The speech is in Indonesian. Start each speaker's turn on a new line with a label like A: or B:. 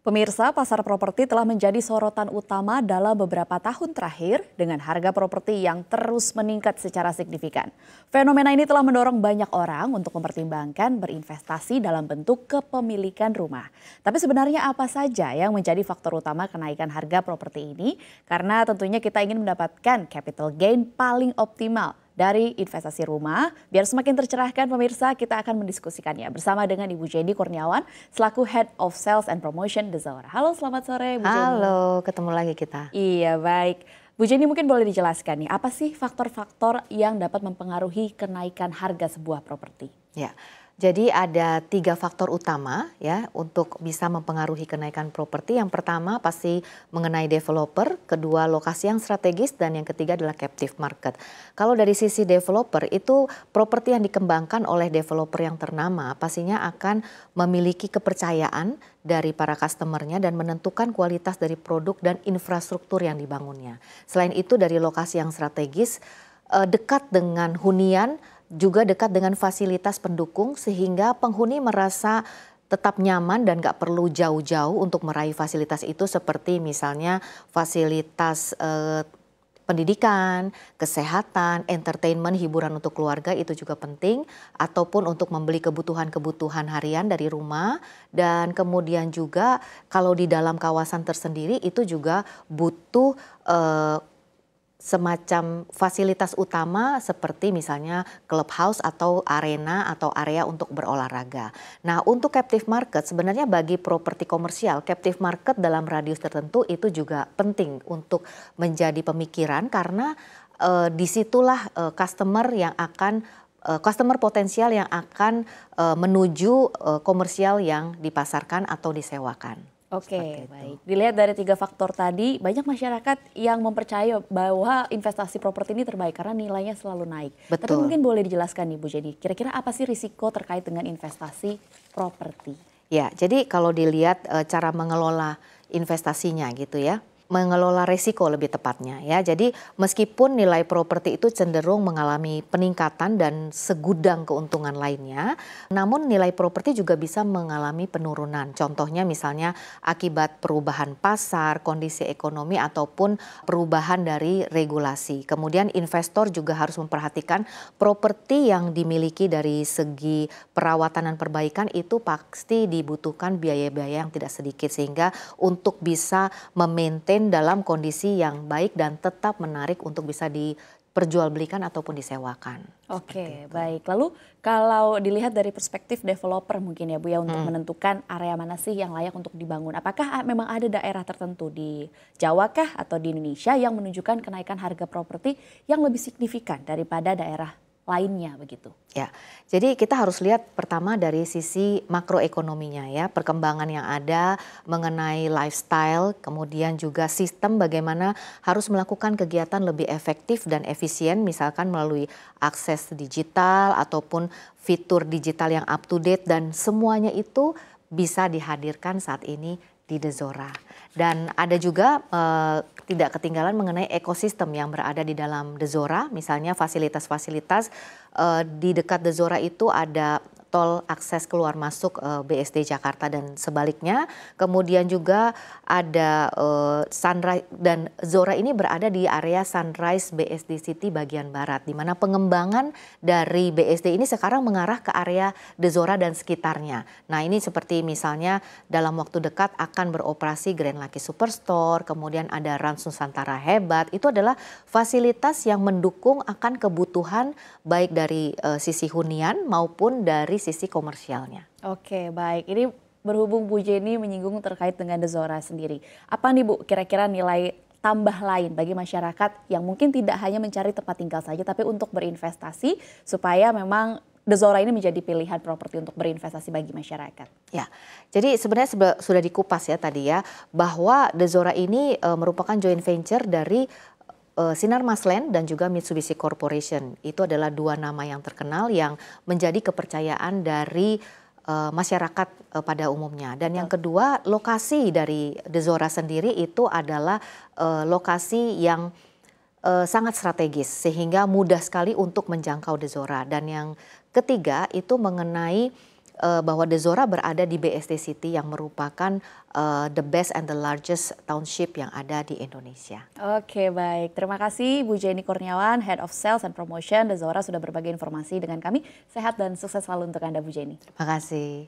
A: Pemirsa, pasar properti telah menjadi sorotan utama dalam beberapa tahun terakhir dengan harga properti yang terus meningkat secara signifikan. Fenomena ini telah mendorong banyak orang untuk mempertimbangkan berinvestasi dalam bentuk kepemilikan rumah. Tapi sebenarnya apa saja yang menjadi faktor utama kenaikan harga properti ini? Karena tentunya kita ingin mendapatkan capital gain paling optimal dari investasi rumah. Biar semakin tercerahkan pemirsa, kita akan mendiskusikannya bersama dengan Ibu Jenny Kurniawan selaku Head of Sales and Promotion The Zora. Halo, selamat sore Bu Jenny.
B: Halo, ketemu lagi kita.
A: Iya, baik. Bu Jenny, mungkin boleh dijelaskan nih, apa sih faktor-faktor yang dapat mempengaruhi kenaikan harga sebuah properti?
B: Ya. Jadi ada 3 faktor utama ya untuk bisa mempengaruhi kenaikan properti. Yang pertama pasti mengenai developer, kedua lokasi yang strategis, dan yang ketiga adalah captive market. Kalau dari sisi developer itu properti yang dikembangkan oleh developer yang ternama pastinya akan memiliki kepercayaan dari para customernya dan menentukan kualitas dari produk dan infrastruktur yang dibangunnya. Selain itu dari lokasi yang strategis, dekat dengan hunian, juga dekat dengan fasilitas pendukung sehingga penghuni merasa tetap nyaman dan gak perlu jauh-jauh untuk meraih fasilitas itu, seperti misalnya fasilitas pendidikan, kesehatan, entertainment, hiburan untuk keluarga itu juga penting, ataupun untuk membeli kebutuhan-kebutuhan harian dari rumah. Dan kemudian juga kalau di dalam kawasan tersendiri itu juga butuh semacam fasilitas utama seperti misalnya clubhouse atau arena atau area untuk berolahraga. Nah, untuk captive market sebenarnya bagi properti komersial, captive market dalam radius tertentu itu juga penting untuk menjadi pemikiran karena disitulah customer potensial yang akan menuju komersial yang dipasarkan atau disewakan.
A: Oke, baik. Dilihat dari 3 faktor tadi, banyak masyarakat yang mempercaya bahwa investasi properti ini terbaik karena nilainya selalu naik.
B: Betul.
A: Tapi mungkin boleh dijelaskan nih Bu Jenny, kira-kira apa sih risiko terkait dengan investasi properti?
B: Ya, jadi kalau dilihat cara mengelola investasinya gitu ya, mengelola resiko lebih tepatnya ya. Jadi meskipun nilai properti itu cenderung mengalami peningkatan dan segudang keuntungan lainnya, namun nilai properti juga bisa mengalami penurunan. Contohnya misalnya akibat perubahan pasar, kondisi ekonomi ataupun perubahan dari regulasi. Kemudian investor juga harus memperhatikan properti yang dimiliki dari segi perawatan dan perbaikan itu pasti dibutuhkan biaya-biaya yang tidak sedikit, sehingga untuk bisa memaintain dalam kondisi yang baik dan tetap menarik untuk bisa diperjualbelikan ataupun disewakan.
A: Oke, baik. Lalu kalau dilihat dari perspektif developer mungkin ya Bu ya, untuk menentukan area mana sih yang layak untuk dibangun. Apakah memang ada daerah tertentu di Jawa kah atau di Indonesia yang menunjukkan kenaikan harga properti yang lebih signifikan daripada daerah lainnya begitu?
B: Ya, jadi kita harus lihat pertama dari sisi makroekonominya ya, perkembangan yang ada mengenai lifestyle, kemudian juga sistem bagaimana harus melakukan kegiatan lebih efektif dan efisien, misalkan melalui akses digital ataupun fitur digital yang up to date, dan semuanya itu bisa dihadirkan saat ini di The Zora. Dan ada juga tidak ketinggalan mengenai ekosistem yang berada di dalam The Zora, misalnya fasilitas-fasilitas di dekat The Zora itu ada tol akses keluar masuk BSD Jakarta dan sebaliknya. Kemudian juga ada Sunrise, dan Zora ini berada di area Sunrise BSD City bagian barat, di mana pengembangan dari BSD ini sekarang mengarah ke area The Zora dan sekitarnya. Nah, ini seperti misalnya dalam waktu dekat akan beroperasi Grand Lucky Superstore, kemudian ada Rans Nusantara Hebat. Itu adalah fasilitas yang mendukung akan kebutuhan baik dari sisi hunian maupun dari sisi komersialnya.
A: Oke, baik. Ini berhubung Bu Jenny menyinggung terkait dengan The Zora sendiri. Apa nih Bu kira-kira nilai tambah lain bagi masyarakat yang mungkin tidak hanya mencari tempat tinggal saja tapi untuk berinvestasi supaya memang The Zora ini menjadi pilihan properti untuk berinvestasi bagi masyarakat?
B: Ya, jadi sebenarnya sudah dikupas ya tadi ya, bahwa The Zora ini merupakan joint venture dari Sinarmas Land dan juga Mitsubishi Corporation. Itu adalah 2 nama yang terkenal yang menjadi kepercayaan dari masyarakat pada umumnya. Dan yang kedua, lokasi dari The Zora sendiri itu adalah lokasi yang sangat strategis sehingga mudah sekali untuk menjangkau The Zora. Dan yang ketiga itu mengenai bahwa The Zora berada di BSD City yang merupakan the best and the largest township yang ada di Indonesia.
A: Oke, baik. Terima kasih Bu Jenny Kurniawan, Head of Sales and Promotion The Zora sudah berbagi informasi dengan kami. Sehat dan sukses selalu untuk Anda Bu Jenny.
B: Terima kasih.